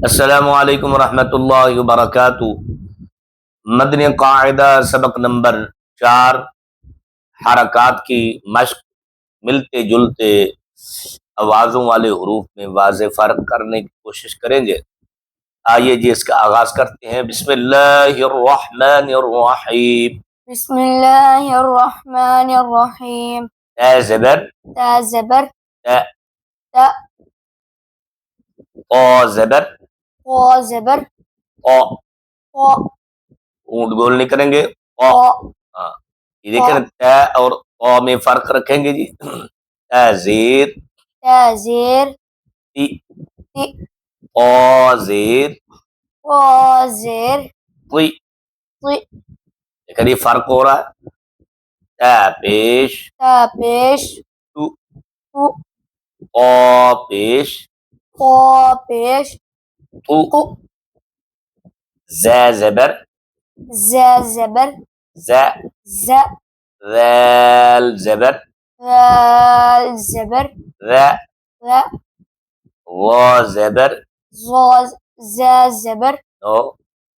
अस्सलामु अलैकुम रहमतुल्लाहि व बरकातुहू। मदनी कायदा सबक नंबर 4, हरकात की मश्क। मिलते जुलते आवाज़ों वाले हरूफ में वाज़े फ़र्क करने की कोशिश करेंगे। आइए जी इसका आगाज़ करते हैं। बिस्मिल्लाहिर्रहमानिर्रहीम। बिस्मिल्लाहिर्रहमानिर्रहीम। त ज़बर ता ज़बर त, त, क़ ज़बर क़ ज़बर क़। क़, ऊँट गोल नहीं करेंगे। क़। क़, हाँ, ये देखें क़, त और क़ में फ़र्क रखेंगे जी। त ज़ेर ता ज़ेर ती, ती, क़ ज़ेर क़ ज़ेर तुई। ती, देखिए ये फ़र्क हो रहा है। त पेश ता पेश तू, तू, क़ पेश क़ पेश तू। तू, ज़ ज़बर ज़ ज़बर ज़, ज़, ज़ैल ज़बर ज़ाल ज़बर ज़, ज़, व ज़बर ज़, ज़ ज़बर तो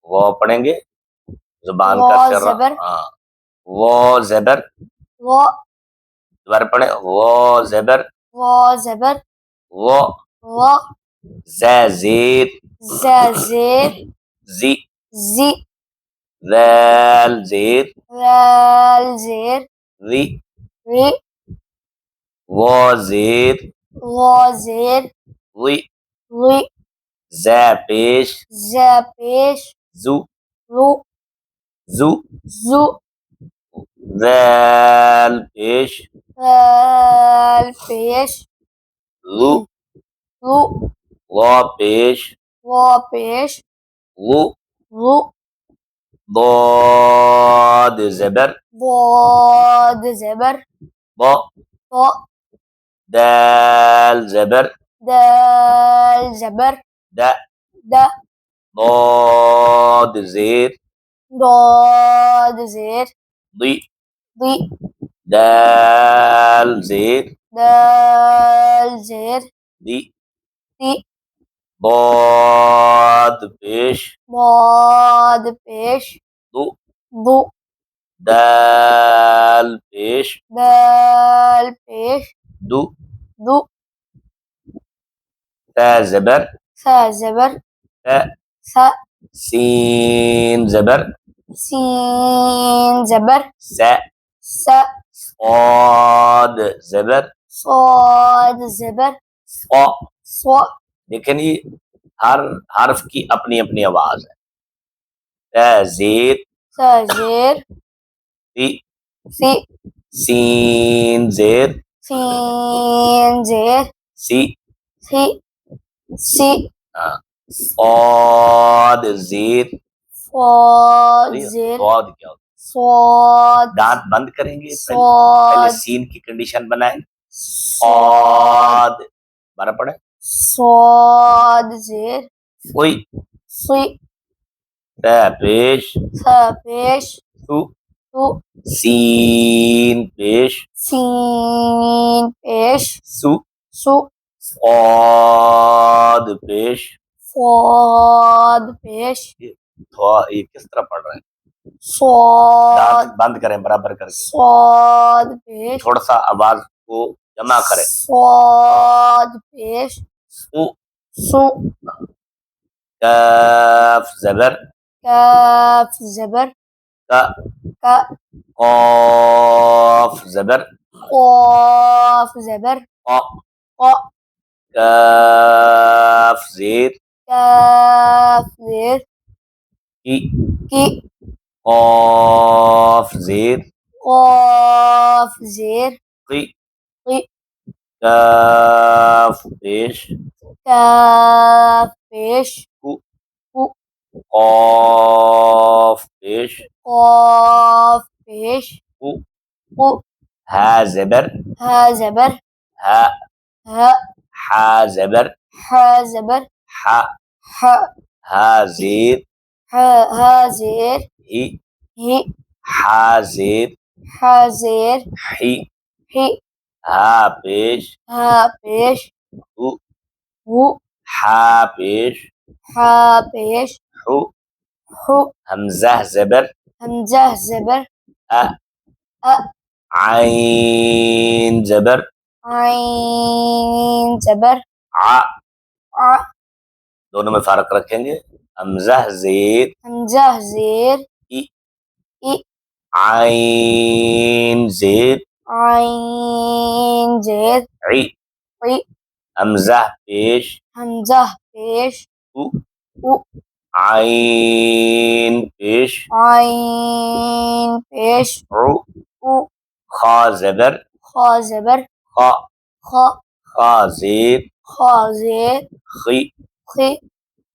वो पढ़ेंगे जुबान का ग़ शर। ज़बर हाँ, वो ज़बर ग़, दोबारा पढ़े। वो ज़बर ग़ ज़बर वो। ग़, ज़ ज़ेर ज़ ज़ेर ज़ी, ज़ी, ज़ैल ज़ेर ज़ाल ज़ेर ज़ी, री, वो ज़ेर ग़ ज़ेर ज़ी। री, ज़ पेश ज़ पेश ज़ू रू, ज़ू। ज़ू, ज़ैल पेश ज़ाल पेश ज़ू। रू, वो पेश ग़ पेश ग़ु। रू, ضاد ज़बर ضاد ज़बर ब, ط, दाल ज़बर दाल ज़बर द, द, ضاد ज़ेर ضاد ज़ेर दी, दी, दाल ज़ेर दाल ज़ेर दी। दी, ضاد पेश ضاد पेश दु, दु, दाल पेश दाल पेश दु। दु, ता ज़बर सा ज़बर त, सा, सीन ज़बर सीन ज़बर स, सा, صاد ज़बर صاد ज़बर फ़। ص, देखें ये हर हर्फ की अपनी अपनी आवाज है। त ज़ेर सा ज़ेर ती, सी, सीन ज़ेर सीन ज़ेर सी। सी, सी, हाँ, صاد ज़ेर। फ़ा सही है? ज़ेर स्वाद क्या होता صاد है? दांत बंद करेंगे, पहले صاد सीन की कंडीशन बनाएं। صاد स्वाद बारह पढ़े। صاد ज़ेर फुई सी, त पेश सा पेश सु, सु, सीन पेश सीन पेश सु, सु, स्वाद पेश। फ़ाद पेश ये किस तरह पढ़ रहे हैं? صاد दांत बंद करें बराबर करके, صاد पेश थोड़ा सा आवाज को जमा करें। صاد पेश सु, सु, काफ ज़बर काफ ज़बर का, का, क़ाफ ज़बर क़ाफ ज़बर क़, क़, काफ ज़ेर काफ ज़ेर की, की, क़ाफ ज़ेर क़ाफ ज़ेर की, की, काफ पेश काफ पेश कु, कु, क़ाफ पेश क़ाफ पेश कु। कु, हा ज़बर हा ज़बर हा, हा, हा ज़बर हा ज़बर हा, हा, हा ज़ेर हा, हा ज़ेर ही, ही, हा ज़ेर हा ज़ेर ही, ही, हा पेश हा पेश हु, हु, हा पेश हा पेश हु, हु हमजा ज़बर हमजा ज़बर अ, अ आइन ज़बर आइन ज़बर आ, आ दोनों में फ़र्क रखेंगे। हमजा ज़ेर हमजा ज़ेर इ, इ आइन ज़ेर आइन ज़ेर इ, इ हमजा पेश हमजा पेश उ, उ आइन पेश आइन पेश उ, उ खा ज़बर खा ज़बर खा, खा खा ज़ेर खा ज़ेर खी, खी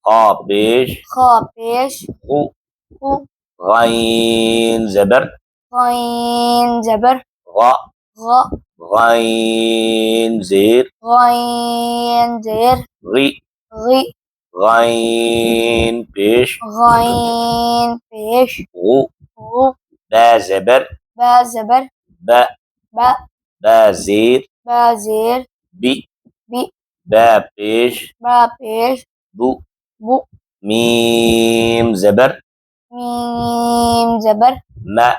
खा पेश खा पेश खु, खु गाइन ज़बर गाइन ज़बर गा, गा गाइन ज़ेर गाइन ज़ेर गी, गी गाइन पेश गाइन पेश गु, गु बा ज़बर बा ज़बर ब, बा बा ज़ेर बा ज़ेर बी, बी बा पेश बा पेश बु, बु मीम ज़बर मीम ज़बर म,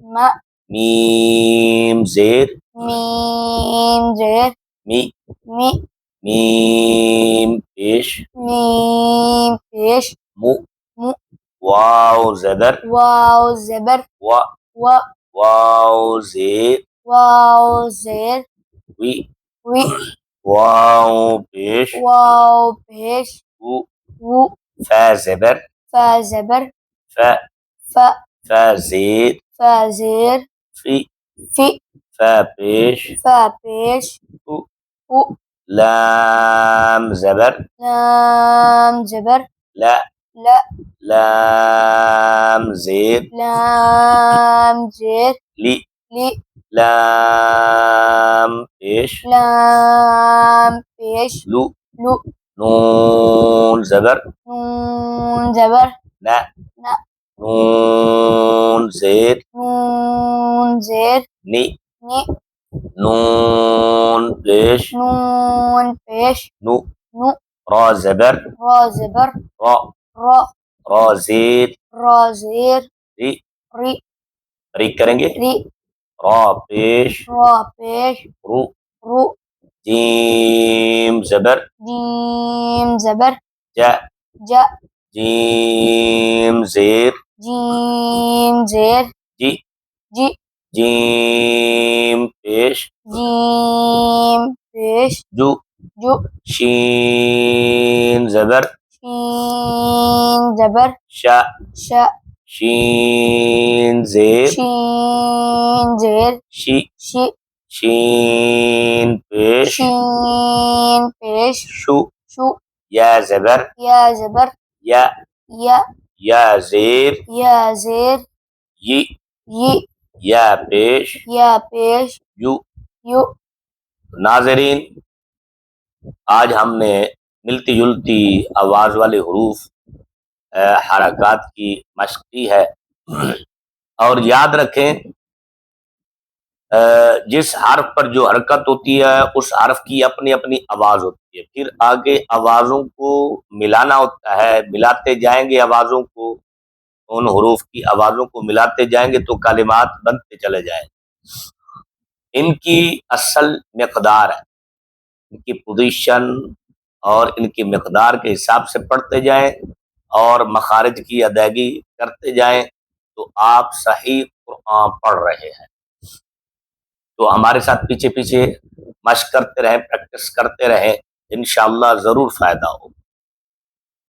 म मीम ज़ेर मीम ज़ेर मी, मी मीम पेश मीम पेश मु, मु वाव ज़बर वाव ज़बर व, व वाव ज़ेर वाव ज़ेर वी, वी वाव पेश वाव पेश वु, वु फा ज़बर फा ज़बर फ, फ फा ज़ेर फा ज़ेर फी, फी फा पेश फा पेश उ, उ लाम ज़बर लाम ज़बर ला, ल लाम ज़ेर लाम ज़ेर ली, ली लाम पेश लाम पेश लू, लु नून ज़बर नून ज़बर न, न नून ज़ेर नून ज़ेर नी, नि नून पेश नून पेश नु, नु रा ज़बर रा ज़बर रा, रा रा ज़ेर रा ज़ेर री, री बारीक करेंगे। री रा पेश रा पेश रू, रू जीम ज़बर जीम ज़बर जा, ज जीम ज़ेर जीम ज़ेर जी, जी जीम पेश जीम पेश जू, जु शीन ज़बर शीन ज़बर शा, श शीन ज़ेर शीन ज़ेर शी, शी शीन पेश शीन पेश शु, शु या ज़बर या ज़बर या, या या ज़ेर या ज़ेर यी, यी या पेश या पेश यू। यू नाज़रीन, आज हमने मिलती जुलती आवाज़ वाले हरूफ हरकत की मशक़ की है। और याद रखें, जिस हर्फ पर जो हरकत होती है उस हर्फ की अपनी अपनी आवाज़ होती है। फिर आगे आवाज़ों को मिलाना होता है, मिलाते जाएंगे आवाज़ों को, उन हरूफ की आवाज़ों को मिलाते जाएंगे तो कलिमात बनते चले जाएंगे। इनकी असल मकदार है, इनकी पोजीशन और इनकी मकदार के हिसाब से पढ़ते जाएं और मखारिज की अदायगी करते जाएं तो आप सही कुरान पढ़ रहे हैं। तो हमारे साथ पीछे पीछे मशक करते रहें, प्रैक्टिस करते रहें, इंशाअल्लाह ज़रूर फ़ायदा हो।